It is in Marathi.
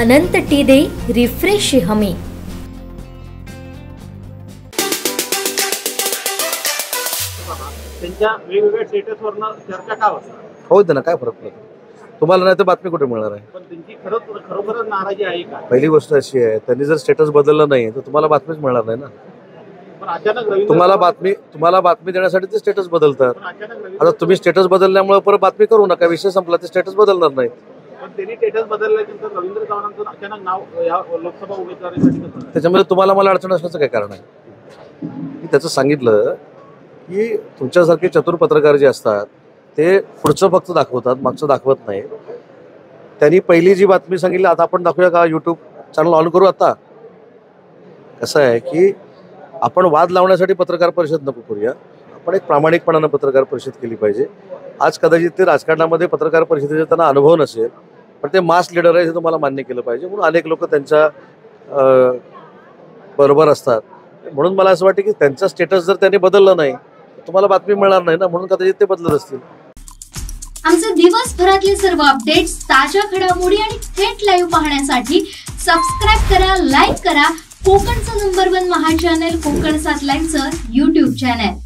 अनंत टीदे रिफ्रेश हमी। त्यांच्या वेगवेगळ्या स्टेटसवरनं चर्चा का होते? होऊ दे ना, काय फरक पडतो तुम्हाला? नाही तर बातमी कुठे मिळणार आहे? पण त्यांची खरोखरच नाराजी आहे का? पहिली गोष्ट अशी आहे, त्यांनी जर स्टेटस बदललं नाही तर तुम्हाला बातमीच मिळणार नाही ना। पण अचानक तुम्हाला बातमी देण्यासाठी ते स्टेटस बदलतात। अचानक आता तुम्ही स्टेटस बदलल्यामुळे परत बातमी करू नका, विषय संपला, ते स्टेटस बदलणार नाही। पण त्यांनी स्टेटस बदलल्यानंतर रवींद्र चव्हाणांचं अचानक नाव या लोकसभा उमेदवारीसाठी कसं? त्याच्यामध्ये तुम्हाला मला अडचण असण्याचं काय कारण आहे? मी त्याचं सांगितलं की तुमच्यासारखे चतुर पत्रकार जे असतात ते पुढचं फक्त दाखवतात, मागचं दाखवत नाही। त्यांनी पहिली जी बातमी सांगितली, आता आपण दाखवूया का? यूट्यूब चॅनल ऑन करू। आता कसं आहे की आपण वाद लावण्यासाठी पत्रकार परिषद नको करूया, आपण एक प्रामाणिकपणानं पत्रकार परिषद केली पाहिजे। आज कदाचित ते राजकारणामध्ये पत्रकार परिषदेचा त्यांना अनुभव नसेल, पण ते मास लीडर आहे हे तुम्हाला मान्य केलं पाहिजे। म्हणून अनेक लोक त्यांच्या बरोबर असतात। म्हणून मला असं वाटतं की त्यांचा स्टेटस जर त्यांनी बदललं नाही तुम्हाला बातमी मिळणार नाही ना, म्हणून कदाचित ते बदलत असतील। आमचे दिवसभरातले सर्व अपडेट्स, ताज्या घडामोडी आणि थेट लाईव्ह पाहण्यासाठी सबस्क्राइब करा, लाईक करा कोकणचं नंबर 1 महा चॅनल कोकण 7 लाईव्हचं YouTube चॅनल।